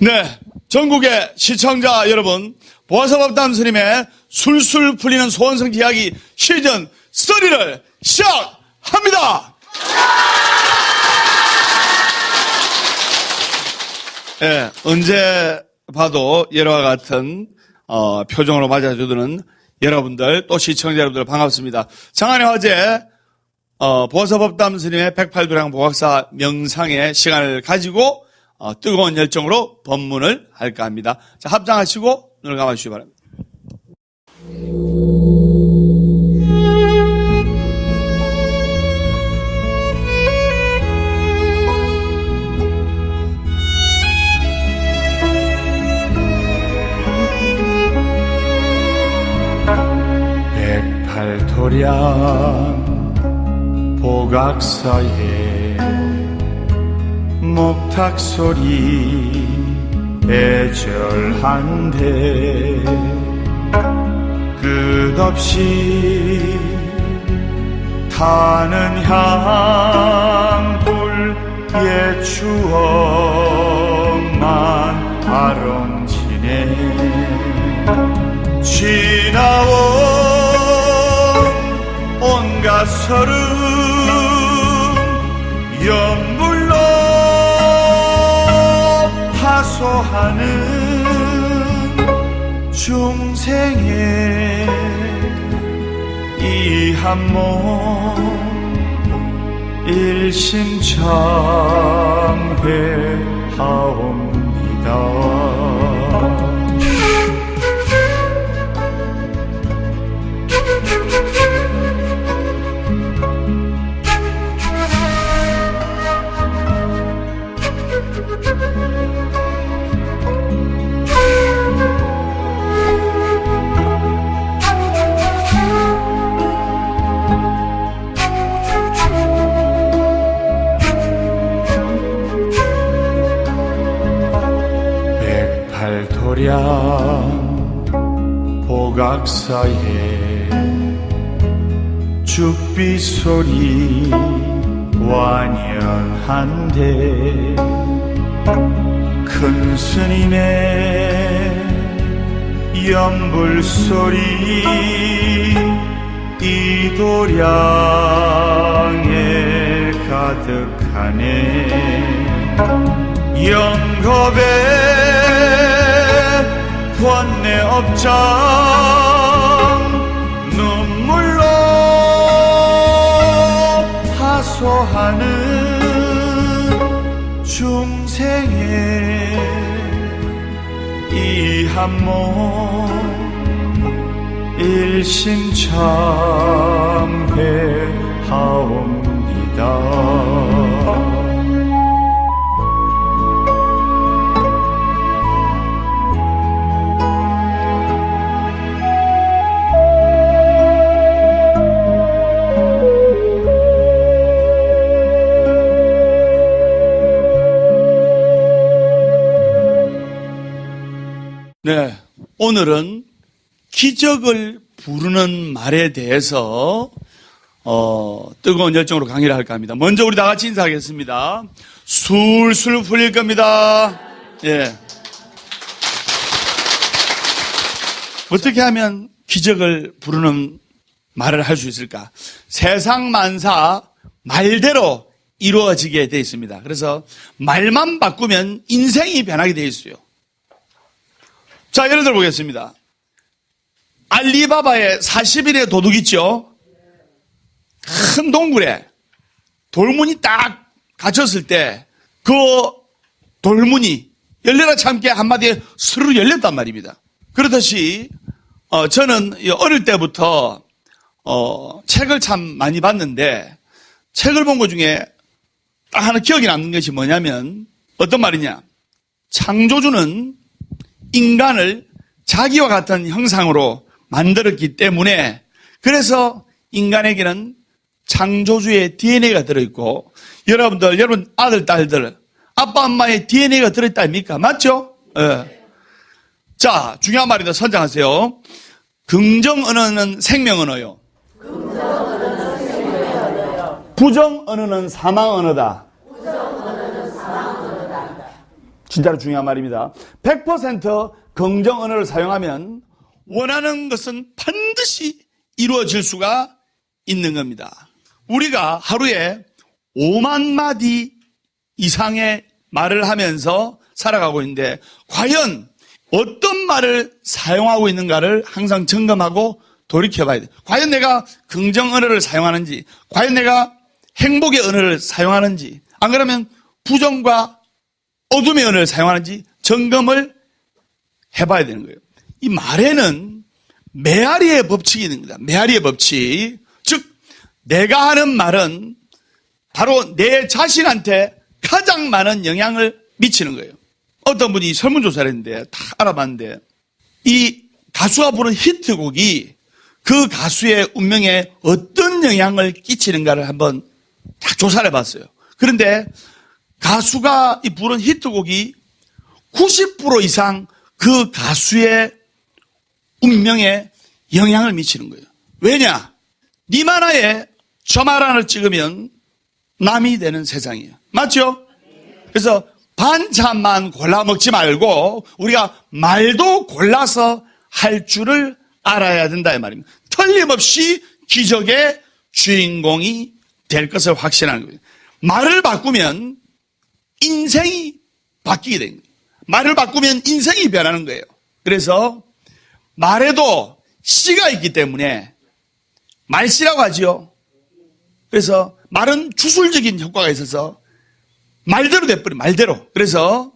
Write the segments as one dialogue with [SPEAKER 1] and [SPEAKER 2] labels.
[SPEAKER 1] 네, 전국의 시청자 여러분, 보아서밥담 스님의 술술 풀리는 소원성지 이야기 시즌 3를 시작합니다. 네, 언제 봐도 예로와 같은 표정으로 맞아주는 여러분들, 또 시청자 여러분들 반갑습니다. 장안의 화제 보아서밥담 스님의 108도량 보각사 명상의 시간을 가지고 뜨거운 열정으로 법문을 할까 합니다. 자, 합장하시고 눈을 감아주시기 바랍니다.
[SPEAKER 2] 백팔도량 보각사에 목탁소리 애절한데 끝없이 타는 향불 옛 추억만 아롱지네 지나온 온갖 서름 연불로 하소하는 중생의 이 한 몸 일심참회하옵니다. 백팔도량 보각사에 죽비 소리 완연한데 큰 스님의 연불 소리 이 도량에 가득하네 영겁에 권내 업장 눈물로 하소하는 중생의 이 한 몸 일심참회하옵니다.
[SPEAKER 1] 네, 오늘은 기적을 부르는 말에 대해서 뜨거운 열정으로 강의를 할까 합니다. 먼저 우리 다 같이 인사하겠습니다. 술술 풀릴 겁니다. 예. 어떻게 하면 기적을 부르는 말을 할 수 있을까? 세상 만사 말대로 이루어지게 되어 있습니다. 그래서 말만 바꾸면 인생이 변하게 되어 있어요. 자, 예를 들어 보겠습니다. 알리바바의 40일의 도둑 있죠? 큰 동굴에 돌문이 딱 갇혔을 때 그 돌문이 열려라 참깨 한마디에 스르르 열렸단 말입니다. 그렇듯이 저는 어릴 때부터 책을 참 많이 봤는데 책을 본 것 중에 딱 하나 기억이 남는 것이 뭐냐면 어떤 말이냐. 창조주는 인간을 자기와 같은 형상으로 만들었기 때문에 그래서 인간에게는 창조주의 DNA가 들어있고 여러분 아들, 딸들 아빠, 엄마의 DNA가 들어있다 아닙니까? 맞죠? 네. 자, 중요한 말이다. 선정하세요. 긍정 언어는 생명 언어요. 부정 언어는 사망 언어다. 진짜로 중요한 말입니다. 100% 긍정 언어를 사용하면 원하는 것은 반드시 이루어질 수가 있는 겁니다. 우리가 하루에 5만 마디 이상의 말을 하면서 살아가고 있는데 과연 어떤 말을 사용하고 있는가를 항상 점검하고 돌이켜봐야 돼요. 과연 내가 긍정 언어를 사용하는지, 과연 내가 행복의 언어를 사용하는지, 안 그러면 부정과 어둠의 언어를 사용하는지 점검을 해봐야 되는 거예요. 이 말에는 메아리의 법칙이 있는 겁니다. 메아리의 법칙. 즉, 내가 하는 말은 바로 내 자신한테 가장 많은 영향을 미치는 거예요. 어떤 분이 설문조사를 했는데 다 알아봤는데 이 가수가 부른 히트곡이 그 가수의 운명에 어떤 영향을 끼치는가를 한번 다 조사를 해봤어요. 그런데 가수가 부른 히트곡이 90% 이상 그 가수의 운명에 영향을 미치는 거예요. 왜냐? 님 하나에 점 하나를 찍으면 남이 되는 세상이에요. 맞죠? 그래서 반찬만 골라 먹지 말고 우리가 말도 골라서 할 줄을 알아야 된다 이 말입니다. 틀림없이 기적의 주인공이 될 것을 확신하는 거예요. 말을 바꾸면 인생이 바뀌게 됩니다. 말을 바꾸면 인생이 변하는 거예요. 그래서 말에도 씨가 있기 때문에 말씨라고 하지요. 그래서 말은 주술적인 효과가 있어서 말대로 돼버려요. 말대로. 그래서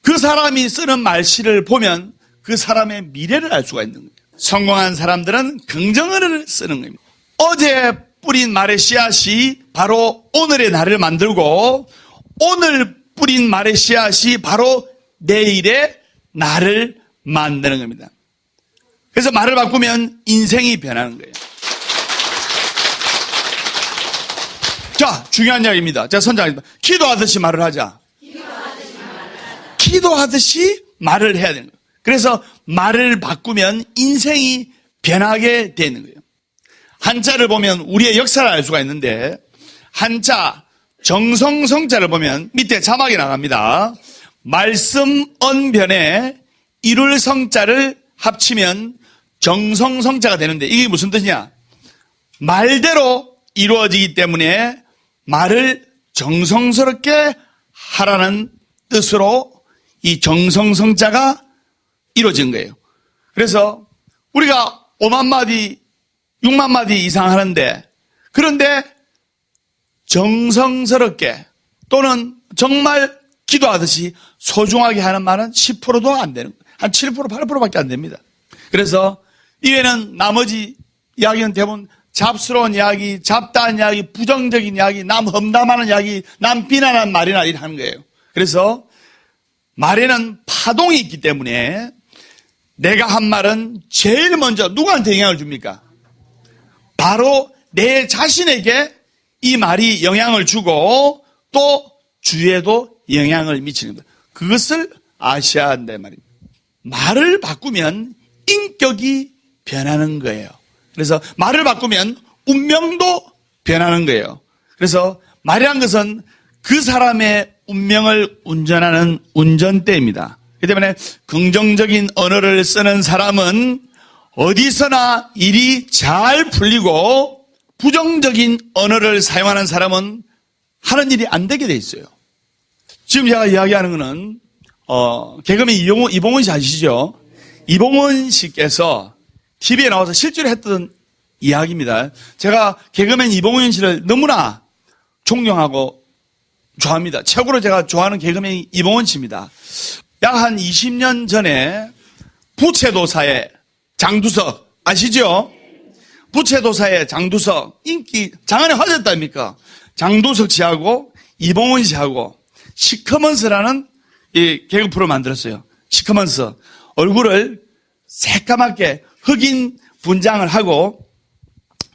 [SPEAKER 1] 그 사람이 쓰는 말씨를 보면 그 사람의 미래를 알 수가 있는 거예요. 성공한 사람들은 긍정어를 쓰는 겁니다. 어제 뿌린 말의 씨앗이 바로 오늘의 나를 만들고 오늘 뿌린 말의 씨앗이 바로 내일의 나를 만드는 겁니다. 그래서 말을 바꾸면 인생이 변하는 거예요. 자, 중요한 이야기입니다. 자, 선장입니다. 기도하듯이 말을 하자. 기도하듯이 말을 해야 되는 거예요. 그래서 말을 바꾸면 인생이 변하게 되는 거예요. 한자를 보면 우리의 역사를 알 수가 있는데 한자 정성성자를 보면 밑에 자막이 나갑니다. 말씀 언변에 이룰 성자를 합치면 정성성자가 되는데 이게 무슨 뜻이냐? 말대로 이루어지기 때문에 말을 정성스럽게 하라는 뜻으로 이 정성성자가 이루어진 거예요. 그래서 우리가 5만 마디, 6만 마디 이상 하는데 그런데 정성스럽게 또는 정말 기도하듯이 소중하게 하는 말은 10%도 안 되는 거예요. 한 7%, 8%밖에 안 됩니다. 그래서 이외에는 나머지 이야기는 대부분 잡스러운 이야기, 잡다한 이야기, 부정적인 이야기, 남 험담하는 이야기, 남 비난하는 말이나 이렇게 하는 거예요. 그래서 말에는 파동이 있기 때문에 내가 한 말은 제일 먼저 누구한테 영향을 줍니까? 바로 내 자신에게 이 말이 영향을 주고 또 주위에도 영향을 미치는 거예요. 그것을 아셔야 한다 말입니다. 말을 바꾸면 인격이 변하는 거예요. 그래서 말을 바꾸면 운명도 변하는 거예요. 그래서 말이란 것은 그 사람의 운명을 운전하는 운전대입니다. 그렇기 때문에 긍정적인 언어를 쓰는 사람은 어디서나 일이 잘 풀리고 부정적인 언어를 사용하는 사람은 하는 일이 안 되게 돼 있어요. 지금 제가 이야기하는 거는 개그맨 이봉원 씨 아시죠? 이봉원 씨께서 TV에 나와서 실제로 했던 이야기입니다. 제가 개그맨 이봉원 씨를 너무나 존경하고 좋아합니다. 최고로 제가 좋아하는 개그맨이 이봉원 씨입니다. 약 한 20년 전에 부채도사의 장두석 아시죠? 부채도사의 장두석 인기 장안에 화제였다니까. 장두석 씨하고 이봉원 씨하고 시커먼스라는 이 개그 프로 만들었어요. 시커먼스. 얼굴을 새까맣게 흑인 분장을 하고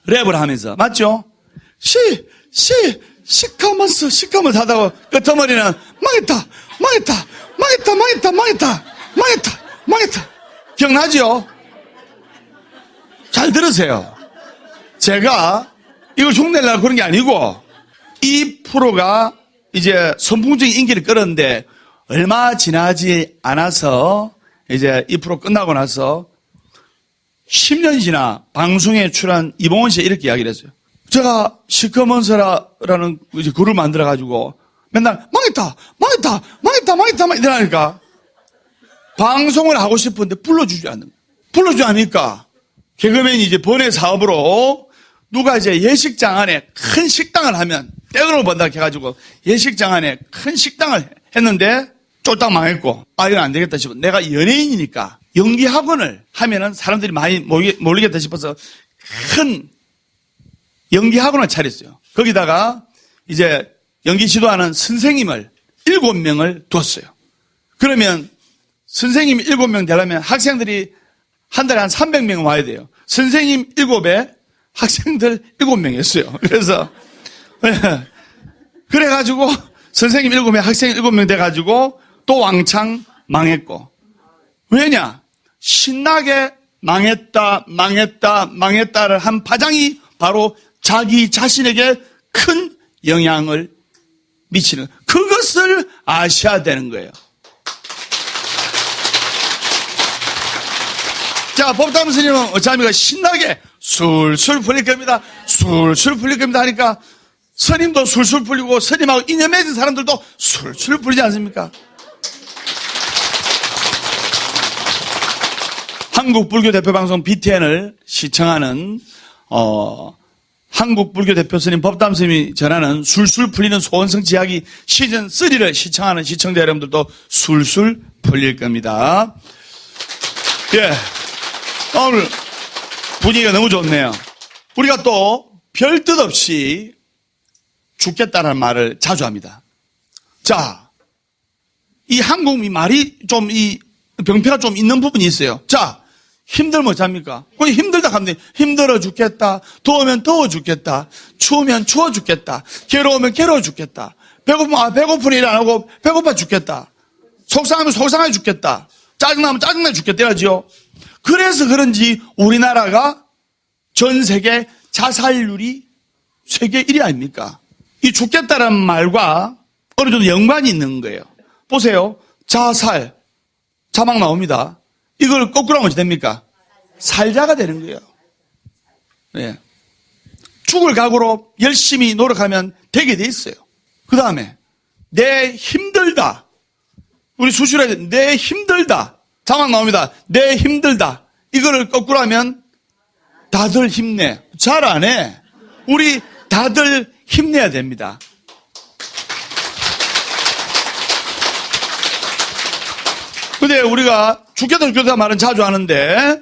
[SPEAKER 1] 랩을 하면서 맞죠? 시커먼스 하다가 끝머리는 망했다. 기억나죠? 잘 들으세요. 제가 이걸 흉내내려고 그런 게 아니고 이 프로가 이제 선풍적인 인기를 끌었는데 얼마 지나지 않아서 이제 이 프로 끝나고 나서 10년 지나 방송에 출연한 이봉원 씨가 이렇게 이야기를 했어요. 제가 시커먼서라는 글을 만들어가지고 맨날 망했다 이러니까 방송을 하고 싶은데 불러주지 않는 거예요. 불러주지 않으니까 개그맨이 이제 번외 사업으로 누가 이제 예식장 안에 큰 식당을 하면 떼돈을 번다 해가지고 예식장 안에 큰 식당을 했는데 쫄딱 망했고 이건 안 되겠다 싶어 내가 연예인이니까 연기 학원을 하면은 사람들이 많이 몰리겠다 싶어서 큰 연기 학원을 차렸어요. 거기다가 이제 연기 지도하는 선생님을 7명을 뒀어요. 그러면 선생님 7명 되려면 학생들이 한 달에 한 300명 와야 돼요. 선생님 7에 학생들 7명이었어요. 그래서 그래가지고 선생님 7에 학생 7명 돼가지고 또 왕창 망했고 왜냐? 신나게 망했다를 한 파장이 바로 자기 자신에게 큰 영향을 미치는 그것을 아셔야 되는 거예요. 자, 법담 스님은 어찌합니까? 신나게 술술 풀릴 겁니다. 술술 풀릴 겁니다 하니까 스님도 술술 풀리고 스님하고 인연 맺은 사람들도 술술 풀리지 않습니까? 한국불교대표방송 BTN을 시청하는 한국불교대표 스님 법담 스님이 전하는 술술 풀리는 소원성취 이야기 시즌 3를 시청하는 시청자 여러분들도 술술 풀릴 겁니다. 예. 오늘 분위기가 너무 좋네요. 우리가 또 별 뜻 없이 죽겠다는 말을 자주 합니다. 자, 이 한국 말이 좀 이 병폐가 좀 있는 부분이 있어요. 자, 힘들면 어떡합니까? 그냥 힘들다 하면 힘들어 죽겠다. 더우면 더워 죽겠다. 추우면 추워 죽겠다. 괴로우면 괴로워 죽겠다. 배고프면 배고픈 일 안 하고 배고파 죽겠다. 속상하면 속상해 죽겠다. 짜증나면 짜증나 죽겠다 이러지요. 그래서 그런지 우리나라가 전 세계 자살률이 세계 1위 아닙니까? 이 죽겠다는 말과 어느 정도 연관이 있는 거예요. 보세요. 자살. 자막 나옵니다. 이걸 거꾸로 하면 어떻게 됩니까? 살자가 되는 거예요. 네. 죽을 각오로 열심히 노력하면 되게 돼 있어요. 그 다음에 내 힘들다. 우리 수시로 해야 돼. 내 힘들다. 자막 나옵니다. 내 힘들다. 이거를 거꾸로 하면 다들 힘내. 잘 안 해. 우리 다들 힘내야 됩니다. 근데 우리가 죽겠다 말은 자주 하는데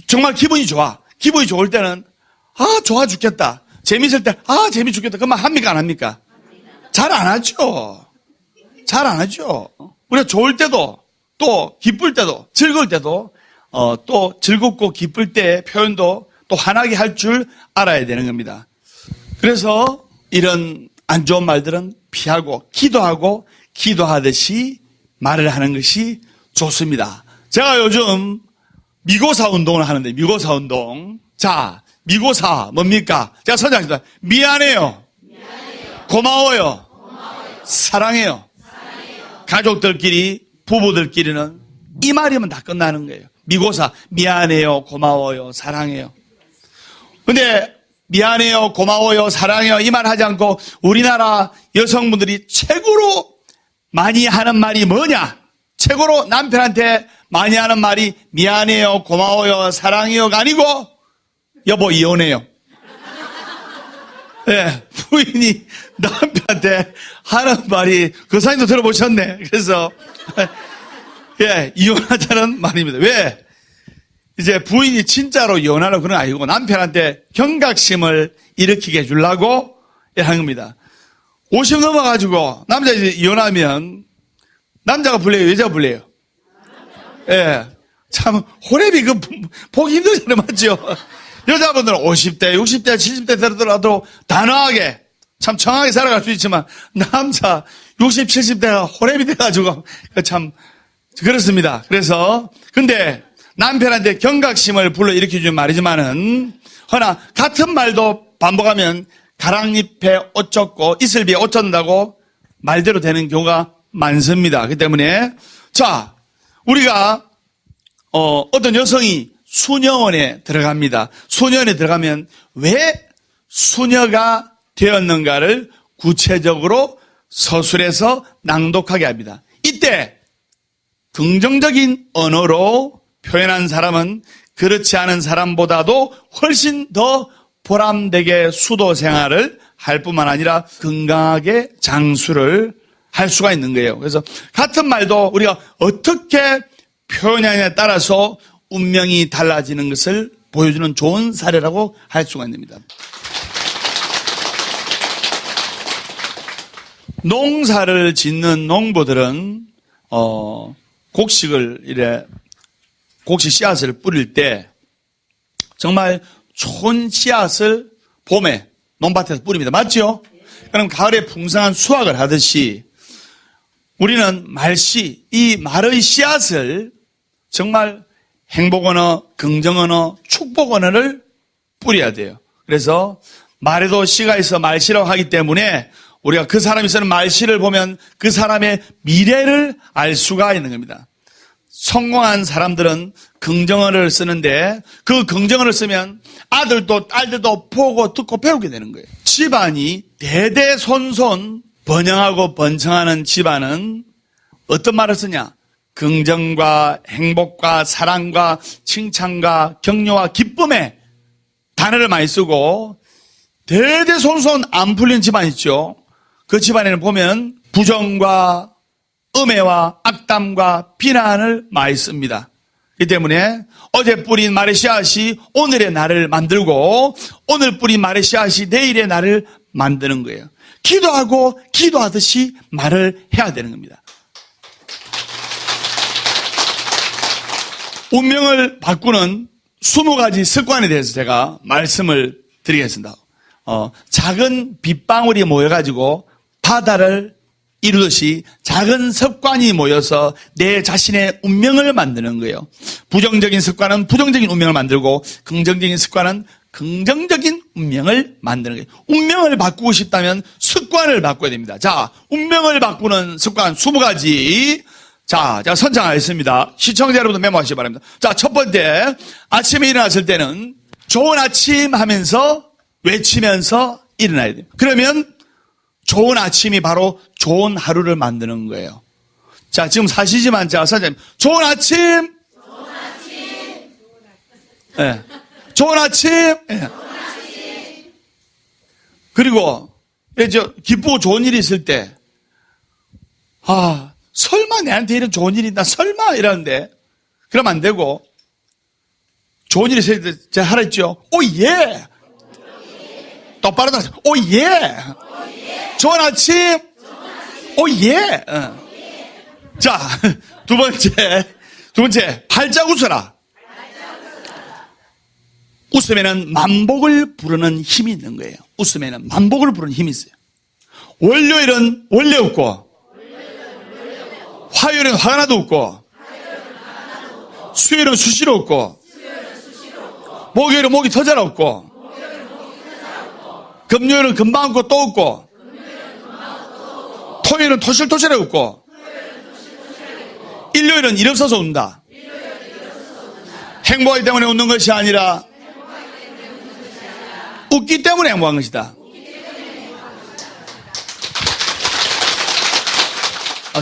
[SPEAKER 1] 정말 기분이 좋아. 기분이 좋을 때는 좋아 죽겠다. 재밌을 때 재미 죽겠다. 그 말 합니까 안 합니까? 잘 안 하죠. 잘 안 하죠. 우리가 좋을 때도 또 기쁠 때도 즐거울 때도 또 즐겁고 기쁠 때 표현도 또 환하게 할 줄 알아야 되는 겁니다. 그래서 이런 안 좋은 말들은 피하고 기도하고 기도하듯이 말을 하는 것이 좋습니다. 제가 요즘 미고사 운동을 하는데 미고사 운동. 자, 미고사 뭡니까? 제가 선정합니다. 미안해요. 고마워요. 사랑해요. 가족들끼리 부부들끼리는 이 말이면 다 끝나는 거예요. 미고사 미안해요. 고마워요. 사랑해요. 근데 미안해요. 고마워요. 사랑해요. 이 말 하지 않고 우리나라 여성분들이 최고로 많이 하는 말이 뭐냐? 최고로 남편한테 많이 하는 말이 미안해요, 고마워요, 사랑해요가 아니고 여보 이혼해요. 예, 부인이 남편한테 하는 말이 그 사연도 들어보셨네. 그래서 예, 이혼하자는 말입니다. 왜? 이제 부인이 진짜로 이혼하려고 그런 거 아니고 남편한테 경각심을 일으키게 해주려고 하는 겁니다. 50 넘어가지고 남자 이제 이혼하면 남자가 불려요? 여자가 불려요? 예. 참, 호랩이 보기 힘들잖아요. 맞죠? 여자분들은 50대, 60대, 70대 되더라도 단호하게, 참 청하게 살아갈 수 있지만, 남자 60, 70대가 호랩이 돼가지고, 참, 그렇습니다. 그래서, 근데 남편한테 경각심을 불러일으켜주는 말이지만은, 허나, 같은 말도 반복하면, 가랑잎에 옷 젖고, 이슬비에 옷 젖는다고 말대로 되는 경우가 많습니다. 그렇기 때문에 자, 우리가 어떤 여성이 수녀원에 들어갑니다. 수녀원에 들어가면 왜 수녀가 되었는가를 구체적으로 서술해서 낭독하게 합니다. 이때 긍정적인 언어로 표현한 사람은 그렇지 않은 사람보다도 훨씬 더 보람되게 수도 생활을 할 뿐만 아니라 건강하게 장수를 할 수가 있는 거예요. 그래서 같은 말도 우리가 어떻게 표현하냐에 따라서 운명이 달라지는 것을 보여주는 좋은 사례라고 할 수가 있습니다. 농사를 짓는 농부들은 곡식 씨앗을 뿌릴 때 정말 좋은 씨앗을 봄에 논밭에서 뿌립니다. 맞죠? 그럼 가을에 풍성한 수확을 하듯이 우리는 이 말의 씨앗을 정말 행복 언어, 긍정 언어, 축복 언어를 뿌려야 돼요. 그래서 말에도 씨가 있어 말씨라고 하기 때문에 우리가 그 사람이 쓰는 말씨를 보면 그 사람의 미래를 알 수가 있는 겁니다. 성공한 사람들은 긍정어를 쓰는데 그 긍정어를 쓰면 아들도 딸들도 보고 듣고 배우게 되는 거예요. 집안이 대대손손 번영하고 번창하는 집안은 어떤 말을 쓰냐? 긍정과 행복과 사랑과 칭찬과 격려와 기쁨의 단어를 많이 쓰고 대대손손 안 풀린 집안 있죠. 그 집안에는 보면 부정과 음해와 악담과 비난을 많이 씁니다. 이 때문에 어제 뿌린 말의 씨앗이 오늘의 나를 만들고 오늘 뿌린 말의 씨앗이 내일의 나를 만드는 거예요. 기도하고 기도하듯이 말을 해야 되는 겁니다. 운명을 바꾸는 20가지 습관에 대해서 제가 말씀을 드리겠습니다. 작은 빗방울이 모여가지고 바다를 이루듯이 작은 습관이 모여서 내 자신의 운명을 만드는 거예요. 부정적인 습관은 부정적인 운명을 만들고 긍정적인 습관은 긍정적인 운명을 만드는 거예요. 운명을 바꾸고 싶다면 습관을 바꿔야 됩니다. 자, 운명을 바꾸는 습관 20가지. 자, 제가 선창하겠습니다. 시청자 여러분도 메모하시기 바랍니다. 자, 첫 번째, 아침에 일어났을 때는 좋은 아침 하면서 외치면서 일어나야 돼요. 그러면 좋은 아침이 바로 좋은 하루를 만드는 거예요. 자, 지금 사시지만 제가 선생님, 좋은 아침! 좋은 아침! 네. 좋은 아침! 네. 그리고, 기쁘고 좋은 일이 있을 때, 설마 내한테 이런 좋은 일이 있나? 설마 이러는데, 그러면 안 되고, 좋은 일이 있을 때 제가 하라 했죠? 오, 예! 똑바로 나서, 오, 예! 좋은 아침! 오, 예! 자, 두 번째, 활짝 웃어라. 웃음에는 만복을 부르는 힘이 있는 거예요. 웃음에는 만복을 부르는 힘이 있어요. 월요일은 원래 웃고, 화요일은 화가 나도 웃고, 수요일은 수시로 웃고, 목요일은 목이 터져라 웃고, 금요일은 금방 웃고 또 웃고, 토요일은 토실토실해 웃고, 일요일은 일 없어서 웃는다. 행복하기 때문에 웃는 것이 아니라 웃기 때문에 행복한 것이다.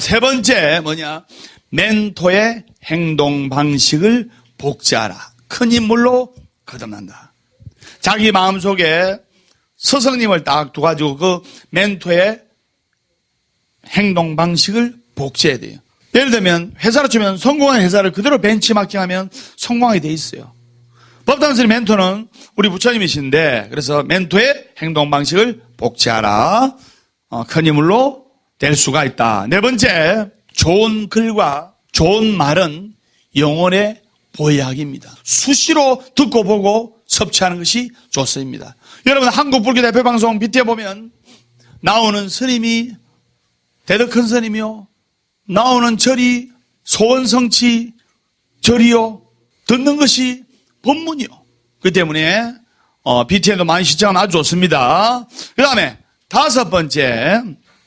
[SPEAKER 1] 세 번째 뭐냐? 멘토의 행동 방식을 복제하라. 큰 인물로 거듭난다. 자기 마음속에 스승님을 딱 두가지고 그 멘토의 행동 방식을 복제해야 돼요. 예를 들면 회사로 치면 성공한 회사를 그대로 벤치마킹하면 성공하게 돼 있어요. 법당스님 멘토는 우리 부처님이신데 그래서 멘토의 행동 방식을 복제하라. 큰 인물로 될 수가 있다. 네 번째, 좋은 글과 좋은 말은 영혼의 보약입니다. 수시로 듣고 보고 섭취하는 것이 좋습니다. 여러분 한국 불교 대표 방송 BT에 보면 나오는 스님이 대덕 큰 스님이요, 나오는 절이 소원성취 절이요, 듣는 것이 법문이요. 그렇기 때문에 BT에도 많이 시청하면 아주 좋습니다. 그 다음에 다섯 번째,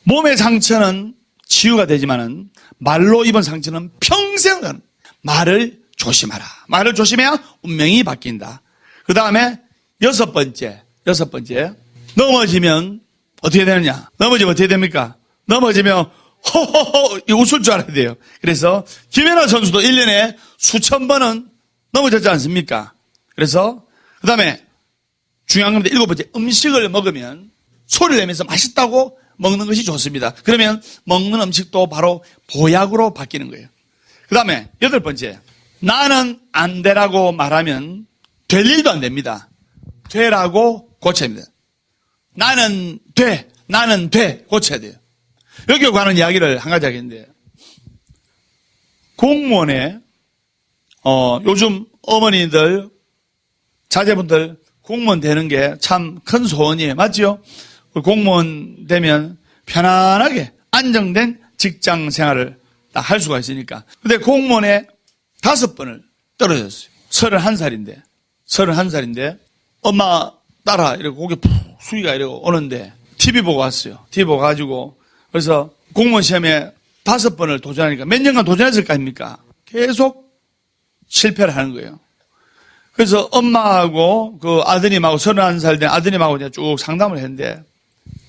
[SPEAKER 1] 몸의 상처는 치유가 되지만은 말로 입은 상처는 평생은 말을 조심하라. 말을 조심해야 운명이 바뀐다. 그 다음에 여섯 번째. 넘어지면 어떻게 되느냐? 넘어지면 어떻게 됩니까? 넘어지면 호호호 웃을 줄 알아야 돼요. 그래서 김연아 선수도 1년에 수천 번은 넘어졌지 않습니까? 그래서 그 다음에 중요한 겁니다. 일곱 번째, 음식을 먹으면 소리를 내면서 맛있다고 먹는 것이 좋습니다. 그러면 먹는 음식도 바로 보약으로 바뀌는 거예요. 그 다음에 여덟 번째, 나는 안 되라고 말하면 될 일도 안 됩니다. 되라고 고쳐야 합니다. 나는 돼 고쳐야 돼요. 여기에 관한 이야기를 한 가지 하겠는데, 공무원에 요즘 어머니들 자제분들 공무원 되는 게 참 큰 소원이에요. 맞죠? 공무원 되면 편안하게 안정된 직장 생활을 다 할 수가 있으니까. 근데 공무원에 5번을 떨어졌어요. 31살인데 엄마 따라 이러고 고개 푹 숙이가 이러고 오는데 TV 보고 왔어요. TV 보고 가지고 그래서 공무원 시험에 5번을 도전하니까 몇 년간 도전했을 거 아닙니까? 계속 실패를 하는 거예요. 그래서 엄마하고 그 아드님하고 31살 된 아드님하고 이제 쭉 상담을 했는데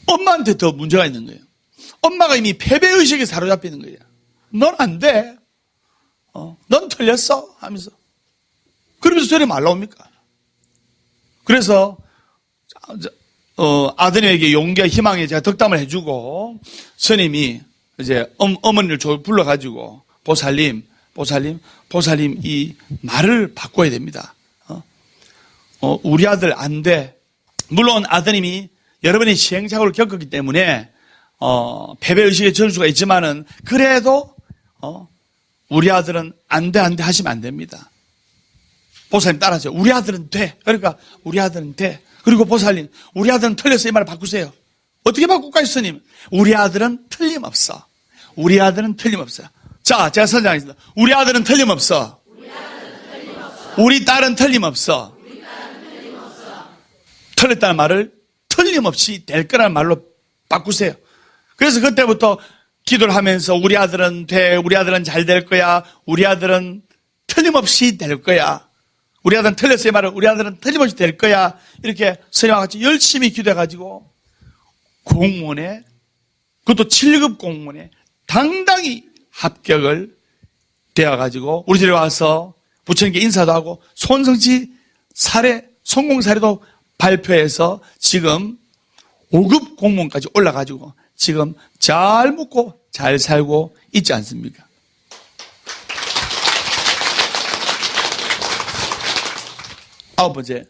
[SPEAKER 1] 엄마한테 더 문제가 있는 거예요. 엄마가 이미 패배의식에 사로잡혀 있는 거예요. 넌 안 돼. 넌 틀렸어. 하면서. 그러면서 저리 말라옵니까? 그래서 아드님에게 용기와 희망에 제가 덕담을 해주고 스님이 이제 어머니를 불러가지고 보살님 이 말을 바꿔야 됩니다. 우리 아들 안 돼. 물론 아드님이 여러 번의 시행착오를 겪었기 때문에 패배의식에 질 수가 있지만은 그래도 우리 아들은 안 돼 하시면 안 됩니다. 보살님 따라하세요. 우리 아들은 돼. 그러니까 우리 아들은 돼. 그리고 보살님 우리 아들은 틀렸어. 이 말을 바꾸세요. 어떻게 바꿀까요, 스님? 우리 아들은 틀림없어. 우리 아들은 틀림없어요. 자, 제가 선정하겠습니다. 우리 아들은 틀림없어. 우리 딸은 틀림없어. 틀렸다는 말을 틀림없이 될 거라는 말로 바꾸세요. 그래서 그때부터 기도를 하면서 우리 아들은 돼. 우리 아들은 잘 될 거야. 우리 아들은 틀림없이 될 거야. 우리 아들은 틀렸어요. 이 말을 우리 아들은 틀림없이 될 거야. 이렇게 스님과 같이 열심히 기도해가지고 공무원에, 그것도 7급 공무원에 당당히 합격을 되어가지고 우리 집에 와서 부처님께 인사도 하고 손성치 사례, 성공 사례도 발표해서 지금 5급 공무원까지 올라가지고 지금 잘 먹고 잘 살고 있지 않습니까? 아홉 번째,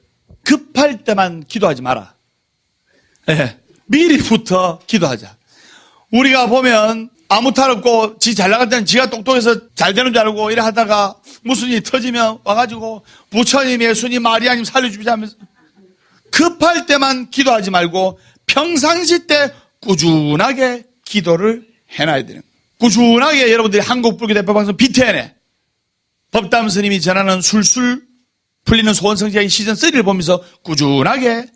[SPEAKER 1] 급할 때만 기도하지 마라. 네, 미리부터 기도하자. 우리가 보면 아무 탈 없고 지 잘 나갈 때는 지가 똑똑해서 잘 되는 줄 알고 이래 하다가 무슨 일이 터지면 와가지고 부처님, 예수님, 마리아님 살려주자면서 급할 때만 기도하지 말고 평상시 때 꾸준하게 기도를 해놔야 되는 거예요. 꾸준하게 여러분들이 한국불교대법방송 BTN에 법담 스님이 전하는 술술 풀리는 소원성지하기 시즌 3를 보면서 꾸준하게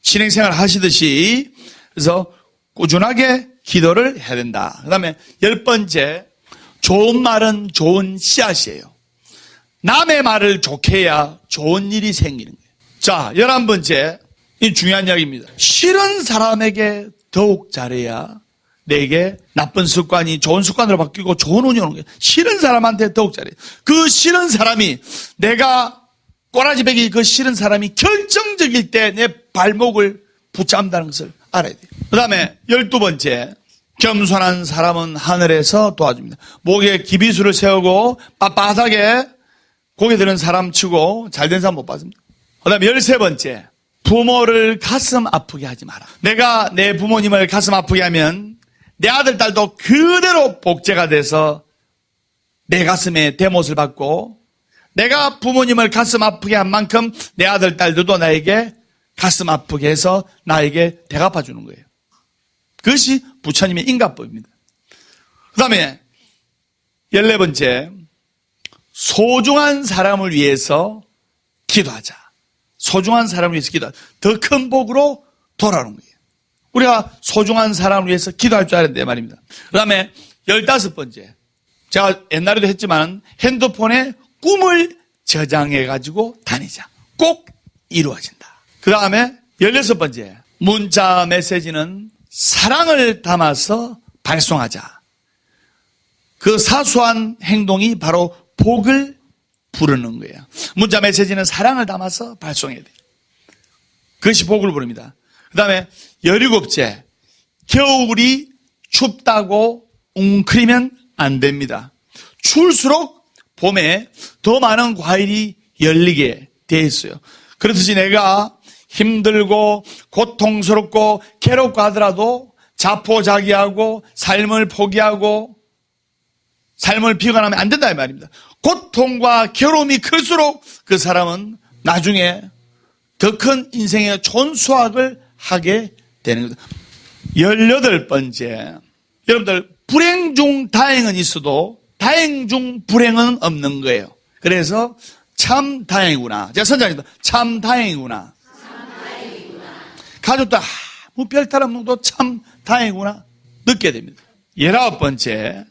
[SPEAKER 1] 신행생활 하시듯이 그래서 꾸준하게 기도를 해야 된다. 그 다음에 10번째, 좋은 말은 좋은 씨앗이에요. 남의 말을 좋게 해야 좋은 일이 생기는 거예요. 자, 11번째, 이 중요한 이야기입니다. 싫은 사람에게 더욱 잘해야 내게 나쁜 습관이 좋은 습관으로 바뀌고 좋은 운이 오는 거예요. 싫은 사람한테 더욱 잘해요. 그 싫은 사람이 내가 꼬라지 베기 그 싫은 사람이 결정적일 때 내 발목을 붙잡는다는 것을 알아야 돼요. 그 다음에 12번째, 겸손한 사람은 하늘에서 도와줍니다. 목에 기비수를 세우고 빳빳하게 고개 드는 사람 치고 잘된 사람 못 봤습니다. 그 다음에 13번째, 부모를 가슴 아프게 하지 마라. 내가 내 부모님을 가슴 아프게 하면 내 아들, 딸도 그대로 복제가 돼서 내 가슴에 대못을 받고 내가 부모님을 가슴 아프게 한 만큼 내 아들, 딸들도 나에게 가슴 아프게 해서 나에게 대갚아 주는 거예요. 그것이 부처님의 인가법입니다. 그 다음에 14번째, 소중한 사람을 위해서 기도하자. 소중한 사람을 위해서 기도하자. 더 큰 복으로 돌아오는 거예요. 우리가 소중한 사람을 위해서 기도할 줄 알았는데 말입니다. 그 다음에 15번째. 제가 옛날에도 했지만 핸드폰에 꿈을 저장해가지고 다니자. 꼭 이루어진다. 그 다음에 16번째. 문자 메시지는 사랑을 담아서 발송하자. 그 사소한 행동이 바로 복을 부르는 거예요. 문자 메시지는 사랑을 담아서 발송해야 돼요. 그것이 복을 부릅니다. 그 다음에 17째. 겨울이 춥다고 웅크리면 안 됩니다. 추울수록 봄에 더 많은 과일이 열리게 돼 있어요. 그렇듯이 내가 힘들고 고통스럽고 괴롭고 하더라도 자포자기하고 삶을 포기하고 삶을 비관하면 안 된다 이 말입니다. 고통과 괴로움이 클수록 그 사람은 나중에 더 큰 인생의 좋은 수확을 하게 되는 겁니다. 18번째. 여러분들 불행 중 다행은 있어도 다행 중 불행은 없는 거예요. 그래서 참 다행이구나. 제가 선장님도 참 다행이구나. 가족도 아무 별탈 없는 참 다행이구나 느껴야 됩니다. 19번째.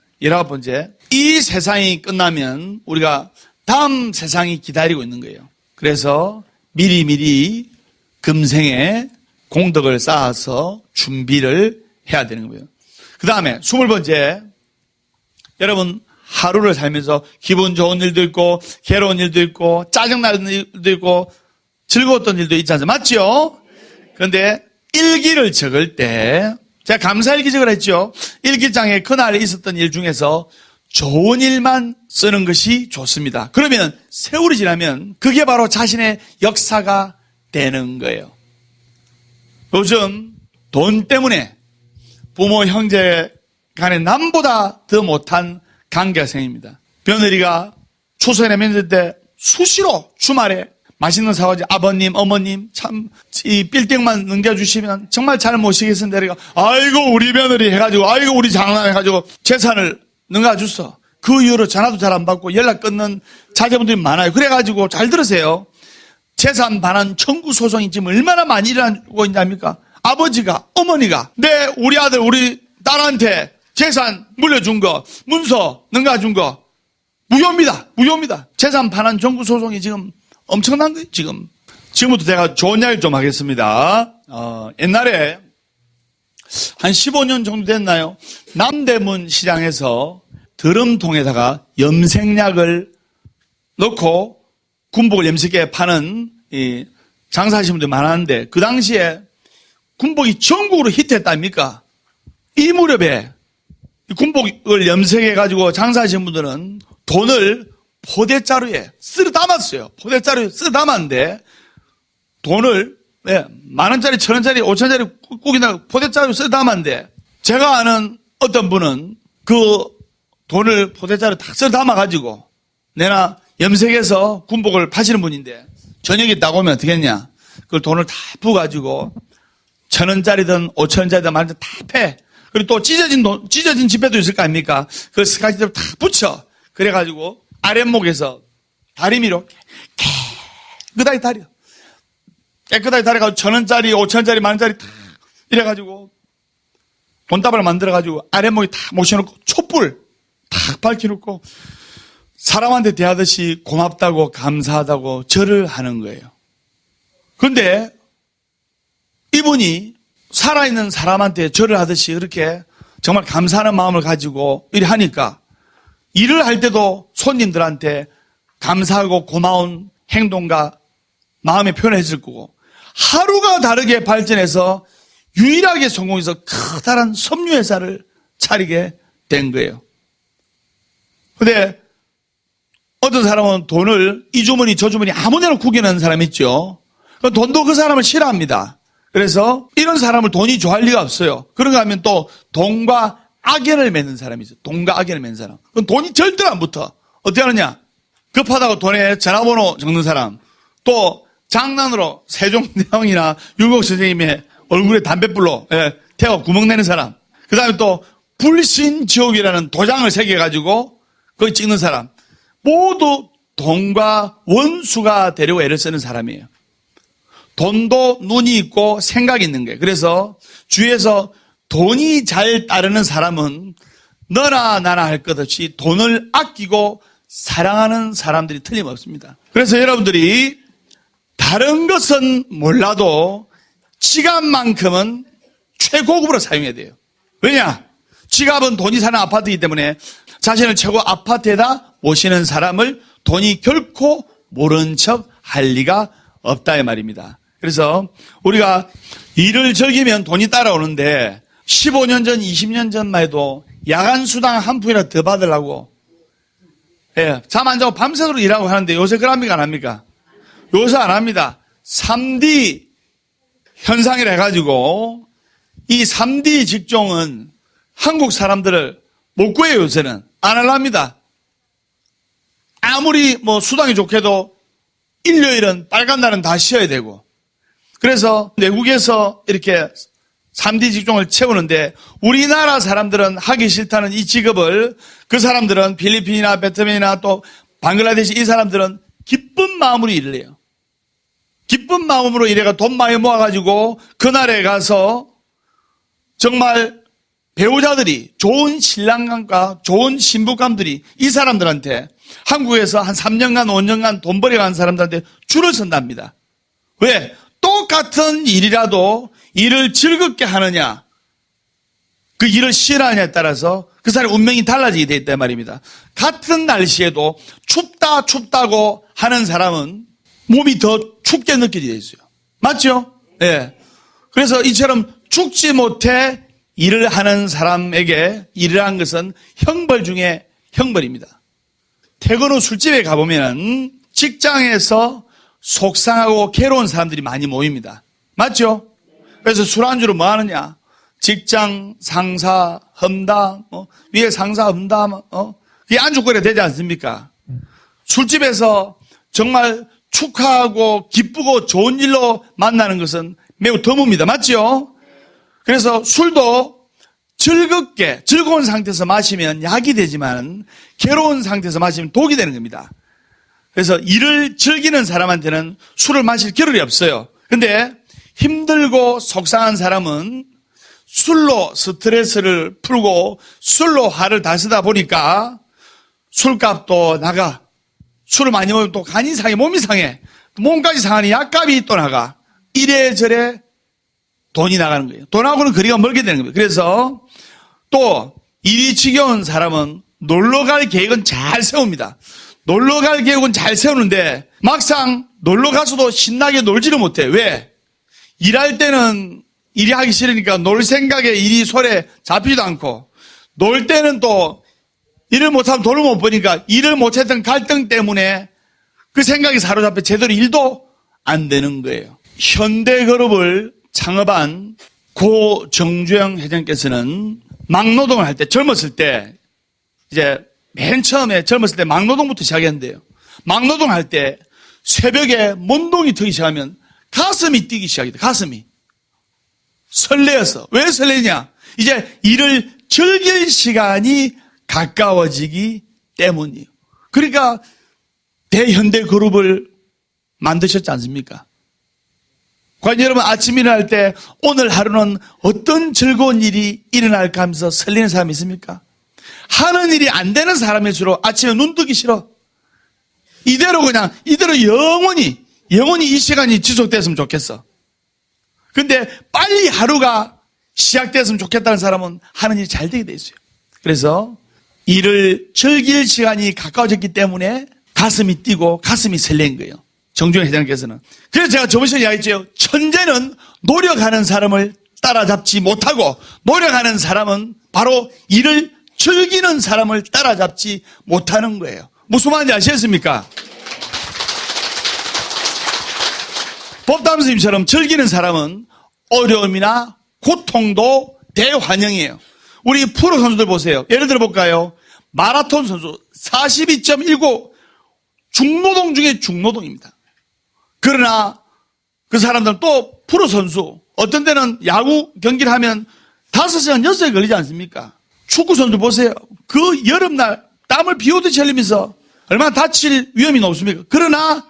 [SPEAKER 1] 이 세상이 끝나면 우리가 다음 세상이 기다리고 있는 거예요. 그래서 미리미리 금생에 공덕을 쌓아서 준비를 해야 되는 거예요. 그 다음에 20번째. 여러분 하루를 살면서 기분 좋은 일도 있고 괴로운 일도 있고 짜증나는 일도 있고 즐거웠던 일도 있지 않습니까? 맞죠? 그런데 일기를 적을 때 제가 감사일기 적으라 했죠. 일기장에 그날 있었던 일 중에서 좋은 일만 쓰는 것이 좋습니다. 그러면 세월이 지나면 그게 바로 자신의 역사가 되는 거예요. 요즘 돈 때문에 부모 형제 간에 남보다 더 못한 관계가 생깁니다. 며느리가 추석이나 명절 때 수시로 주말에 맛있는 사과지 아버님, 어머님 참 이 빌딩만 넘겨주시면 정말 잘 모시겠습니다. 그러니까 아이고 우리 며느리 해가지고 아이고 우리 장남 해가지고 재산을 넘겨줬어. 그 이후로 전화도 잘 안 받고 연락 끊는 자제분들이 많아요. 그래가지고 잘 들으세요. 재산 반환 청구 소송이 지금 얼마나 많이 일어나고 있냐입니까? 아버지가 어머니가 우리 아들 우리 딸한테 재산 물려준 거 문서 넘겨준 거 무효입니다. 재산 반환 청구 소송이 지금 엄청난 거예요. 지금부터 제가 좋은 이야기 좀 하겠습니다. 옛날에 한 15년 정도 됐나요? 남대문 시장에서 드럼통에다가 염색약을 넣고 군복을 염색해 파는 이 장사하시는 분들이 많았는데 그 당시에 군복이 전국으로 히트했답니까? 이 무렵에 군복을 염색해가지고 장사하시는 분들은 돈을 포대자루에 쓸어 담았어요. 포대자루에 쓸어 담았는데 돈을 10,000원짜리, 1,000원짜리, 5,000원짜리 꾹이나 포대자루에 쓸어 담았는데 제가 아는 어떤 분은 그 돈을 포대자루에 딱 쓸어 담아가지고 내나 염색해서 군복을 파시는 분인데 저녁에 나오면 어떻게 했냐. 그걸 돈을 다 부어가지고 1,000원짜리든 5,000원짜리든 10,000원짜리 다 패. 그리고 또 찢어진 지폐도 있을 거 아닙니까? 그걸 스카치대로 다 붙여. 그래가지고 아랫목에서 다리미로 깨끗하게 다려. 깨끗하게 다려가지고 1,000원짜리, 5,000원짜리, 10,000원짜리 다 이래가지고 돈다발을 만들어가지고 아랫목에 다 모셔놓고 촛불 탁 밝혀놓고 사람한테 대하듯이 고맙다고 감사하다고 절을 하는 거예요. 그런데 이분이 살아있는 사람한테 절을 하듯이 그렇게 정말 감사하는 마음을 가지고 이래 하니까 일을 할 때도 손님들한테 감사하고 고마운 행동과 마음의 표현을 했을 거고 하루가 다르게 발전해서 유일하게 성공해서 커다란 섬유회사를 차리게 된 거예요. 그런데 어떤 사람은 돈을 이 주머니 저 주머니 아무데나 구겨놓는 사람 있죠. 돈도 그 사람을 싫어합니다. 그래서 이런 사람을 돈이 좋아할 리가 없어요. 그런가 하면 또 돈과 악연을 맺는 사람이 있어요. 돈과 악연을 맺는 사람. 그럼 돈이 절대로 안 붙어. 어떻게 하느냐? 급하다고 돈에 전화번호 적는 사람. 또 장난으로 세종대왕이나 율곡 선생님의 얼굴에 담뱃불로 태워 구멍 내는 사람. 그 다음에 또 불신지옥이라는 도장을 새겨가지고 거기 찍는 사람. 모두 돈과 원수가 되려고 애를 쓰는 사람이에요. 돈도 눈이 있고 생각이 있는 거예요. 그래서 주위에서 돈이 잘 따르는 사람은 너나 나나 할 것 없이 돈을 아끼고 사랑하는 사람들이 틀림없습니다. 그래서 여러분들이 다른 것은 몰라도 지갑만큼은 최고급으로 사용해야 돼요. 왜냐? 지갑은 돈이 사는 아파트이기 때문에 자신을 최고 아파트에다 모시는 사람을 돈이 결코 모른 척 할 리가 없다 이 말입니다. 그래서 우리가 일을 즐기면 돈이 따라오는데 15년 전, 20년 전만 해도 야간 수당 한 푼이라도 더 받으려고 잠 안 자고 밤새도록 일하고 하는데 요새 그럽니까 안 합니까? 요새 안 합니다. 3D 현상이라 해가지고 이 3D 직종은 한국 사람들을 못 구해요. 요새는 안 하랍니다. 아무리 뭐 수당이 좋게도 일요일은 빨간 날은 다 쉬어야 되고 그래서 외국에서 이렇게 3D 직종을 채우는데 우리나라 사람들은 하기 싫다는 이 직업을 그 사람들은 필리핀이나 베트남이나 또 방글라데시 이 사람들은 기쁜 마음으로 일을 해요. 기쁜 마음으로 일해가 돈 많이 모아가지고 그날에 가서 정말 배우자들이 좋은 신랑감과 좋은 신부감들이 이 사람들한테 한국에서 한 3년간 5년간 돈 벌여간 사람들한테 줄을 선답니다. 왜? 똑같은 일이라도 일을 즐겁게 하느냐 그 일을 싫어하느냐에 따라서 그 사람의 운명이 달라지게 돼 있단 말입니다. 같은 날씨에도 춥다고 하는 사람은 몸이 더 춥게 느껴지게 있어요. 맞죠? 예. 그래서 이처럼 죽지 못해 일을 하는 사람에게 일을 한 것은 형벌 중에 형벌입니다. 퇴근 후 술집에 가보면 직장에서 속상하고 괴로운 사람들이 많이 모입니다. 맞죠? 그래서 술안주로 뭐 하느냐? 직장 상사 험담, 위에 상사 험담, 그게 안주거리가 되지 않습니까? 술집에서 정말 축하하고 기쁘고 좋은 일로 만나는 것은 매우 드뭅니다. 맞죠? 그래서 술도 즐겁게 즐거운 상태에서 마시면 약이 되지만 괴로운 상태에서 마시면 독이 되는 겁니다. 그래서 일을 즐기는 사람한테는 술을 마실 겨를이 없어요. 근데 힘들고 속상한 사람은 술로 스트레스를 풀고 술로 화를 다스다 보니까 술값도 나가. 술을 많이 먹으면 또 간이 상해, 몸이 상해. 몸까지 상하니 약값이 또 나가. 이래저래 돈이 나가는 거예요. 돈하고는 거리가 멀게 되는 겁니다. 그래서 또 일이 지겨운 사람은 놀러 갈 계획은 잘 세웁니다. 놀러 갈 계획은 잘 세우는데 막상 놀러 가서도 신나게 놀지를 못해. 왜? 일할 때는 일이 하기 싫으니까 놀 생각에 일이 손에 잡히지도 않고 놀 때는 또 일을 못하면 돈을 못 버니까 일을 못했던 갈등 때문에 그 생각이 사로잡혀 제대로 일도 안 되는 거예요. 현대그룹을 창업한 고 정주영 회장께서는 막노동을 할 때 젊었을 때 이제 맨 처음에 젊었을 때 막노동부터 시작했는데요. 막노동할 때 새벽에 먼동이 트기 시작하면 가슴이 뛰기 시작했다. 가슴이. 설레었어. 왜 설레냐? 이제 일을 즐길 시간이 가까워지기 때문이에요. 그러니까 대현대그룹을 만드셨지 않습니까? 과연 여러분 아침 일어날 때 오늘 하루는 어떤 즐거운 일이 일어날까 하면서 설레는 사람이 있습니까? 하는 일이 안 되는 사람일수록 아침에 눈 뜨기 싫어. 이대로 영원히 이 시간이 지속됐으면 좋겠어. 근데 빨리 하루가 시작됐으면 좋겠다는 사람은 하는 일이 잘 되게 돼 있어요. 그래서 일을 즐길 시간이 가까워졌기 때문에 가슴이 뛰고 가슴이 설레는 거예요. 정주영 회장께서는. 그래서 제가 저번 시간에 이야기했죠. 천재는 노력하는 사람을 따라잡지 못하고 노력하는 사람은 바로 일을 즐기는 사람을 따라잡지 못하는 거예요. 무슨 말인지 아시겠습니까? 법담스님처럼 즐기는 사람은 어려움이나 고통도 대환영이에요. 우리 프로 선수들 보세요. 예를 들어 볼까요? 마라톤 선수 42.19 중노동 중에 중노동입니다. 그러나 그 사람들은 또 프로 선수 어떤 때는 야구 경기를 하면 5시간 6시간 걸리지 않습니까? 축구 선수 보세요. 그 여름날 땀을 비 오듯이 흘리면서 얼마나 다칠 위험이 높습니까? 그러나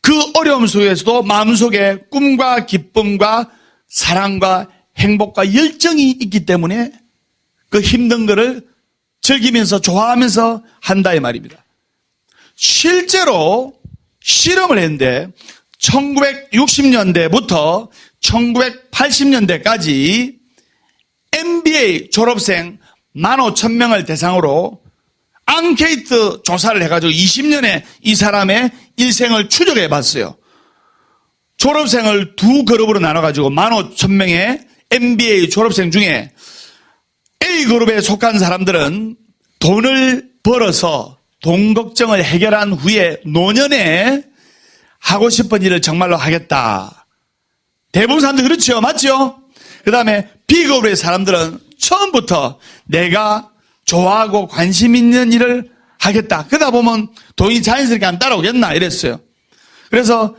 [SPEAKER 1] 그 어려움 속에서도 마음속에 꿈과 기쁨과 사랑과 행복과 열정이 있기 때문에 그 힘든 거를 즐기면서 좋아하면서 한다 이 말입니다. 실제로 실험을 했는데 1960년대부터 1980년대까지 MBA 졸업생 15,000명을 대상으로 앙케이트 조사를 해가지고 20년에 이 사람의 일생을 추적해 봤어요. 졸업생을 두 그룹으로 나눠가지고 15,000명의 MBA 졸업생 중에 A그룹에 속한 사람들은 돈을 벌어서 돈 걱정을 해결한 후에 노년에 하고 싶은 일을 정말로 하겠다. 대부분 사람들 그렇죠. 맞죠? 그 다음에 B그룹의 사람들은 처음부터 내가 좋아하고 관심 있는 일을 하겠다. 그러다 보면 돈이 자연스럽게 안 따라오겠나 이랬어요. 그래서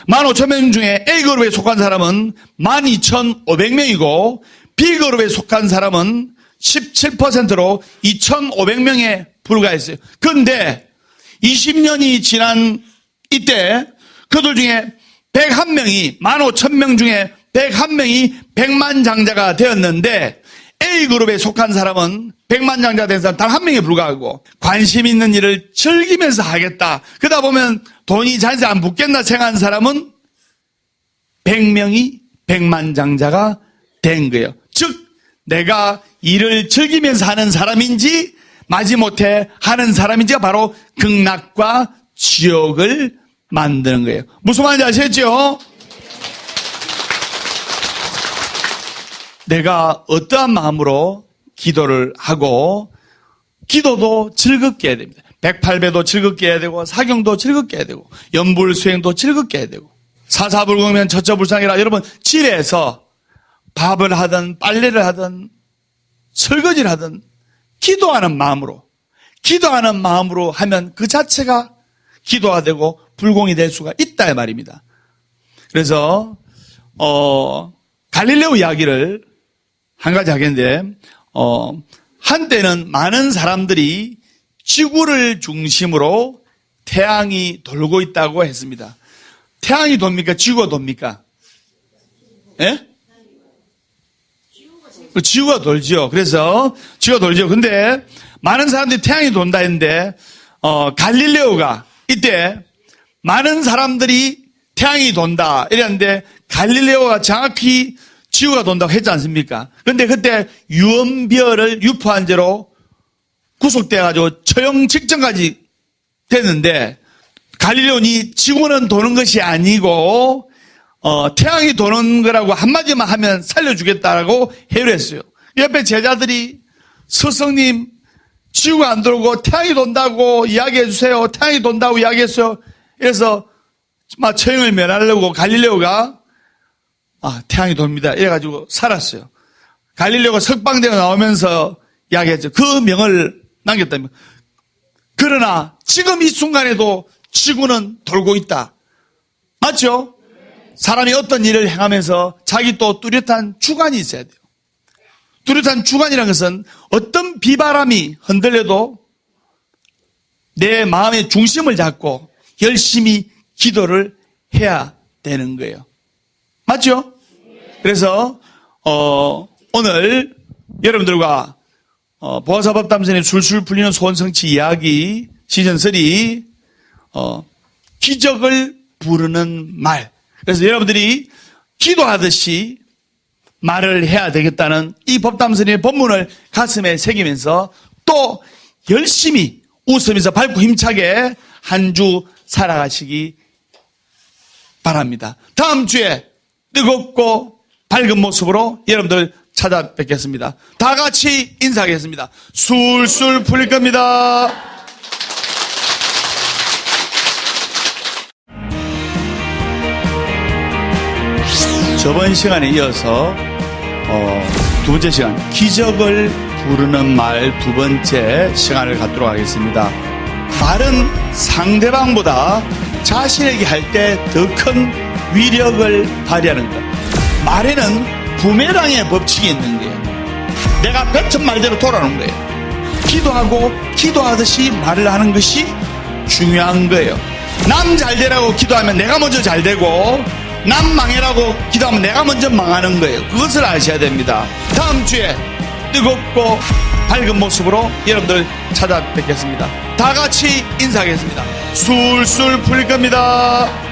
[SPEAKER 1] 15,000명 중에 A그룹에 속한 사람은 12,500명이고 B그룹에 속한 사람은 17%로 2,500명에 불과했어요. 그런데 20년이 지난 이때 그들 중에 101명이 15,000명 중에 101명이 백만장자가 되었는데 A그룹에 속한 사람은 백만장자 된 사람 단 한 명에 불과하고 관심 있는 일을 즐기면서 하겠다. 그러다 보면 돈이 자연스레 안 붙겠나 생각한 사람은 100명이 백만장자가 된 거예요. 즉 내가 일을 즐기면서 하는 사람인지 마지못해 하는 사람인지가 바로 극락과 지옥을 만드는 거예요. 무슨 말인지 아시겠죠? 내가 어떠한 마음으로 기도를 하고 기도도 즐겁게 해야 됩니다. 108배도 즐겁게 해야 되고 사경도 즐겁게 해야 되고 연불수행도 즐겁게 해야 되고 사사불공이면 처처불상이라 여러분 집에서 밥을 하든 빨래를 하든 설거지를 하든 기도하는 마음으로 하면 그 자체가 기도가 되고 불공이 될 수가 있다 이 말입니다. 그래서 갈릴레오 이야기를 한 가지 하겠는데 한때는 많은 사람들이 지구를 중심으로 태양이 돌고 있다고 했습니다. 태양이 돕니까? 지구가 돕니까? 예? 지구가 돌죠. 그래서 지구가 돌죠. 근데 많은 사람들이 태양이 돈다 했는데 갈릴레오가 이때 많은 사람들이 태양이 돈다 이랬는데 갈릴레오가 정확히 지구가 돈다고 했지 않습니까? 그런데 그때 유언비어를 유포한 죄로 구속돼가지고 처형 직전까지 됐는데 갈릴레오는 지구는 도는 것이 아니고 태양이 도는 거라고 한마디만 하면 살려주겠다라고 해결했어요. 옆에 제자들이 스승님 지구가 안 돌고 태양이 돈다고 이야기해 주세요. 태양이 돈다고 이야기했어요. 그래서 막 처형을 면하려고 갈릴레오가 태양이 돕니다. 이래가지고 살았어요. 갈릴레오가 석방되어 나오면서 이야기했죠. 그 명을 남겼다면. 그러나 지금 이 순간에도 지구는 돌고 있다. 맞죠? 사람이 어떤 일을 행하면서 자기 또 뚜렷한 주관이 있어야 돼요. 뚜렷한 주관이라는 것은 어떤 비바람이 흔들려도 내 마음의 중심을 잡고 열심히 기도를 해야 되는 거예요. 맞죠? 그래서 오늘 여러분들과 보아사법담선의 술술 풀리는 소원성취 이야기 시즌 3 기적을 부르는 말. 그래서 여러분들이 기도하듯이 말을 해야 되겠다는 이 법담선의 본문을 가슴에 새기면서 또 열심히 웃으면서 밝고 힘차게 한 주 살아가시기 바랍니다. 다음 주에 뜨겁고 밝은 모습으로 여러분들 찾아뵙겠습니다. 다 같이 인사하겠습니다. 술술 풀릴 겁니다. 저번 시간에 이어서 두 번째 시간 기적을 부르는 말 두 번째 시간을 갖도록 하겠습니다. 말은 상대방보다 자신에게 할 때 더 큰 위력을 발휘하는 것. 말에는 부메랑의 법칙이 있는 거예요. 내가 뱉은 말대로 돌아오는 거예요. 기도하고 기도하듯이 말을 하는 것이 중요한 거예요. 남 잘되라고 기도하면 내가 먼저 잘되고 남 망해라고 기도하면 내가 먼저 망하는 거예요. 그것을 아셔야 됩니다. 다음 주에 뜨겁고 밝은 모습으로 여러분들 찾아뵙겠습니다. 다 같이 인사하겠습니다. 술술 풀릴 겁니다.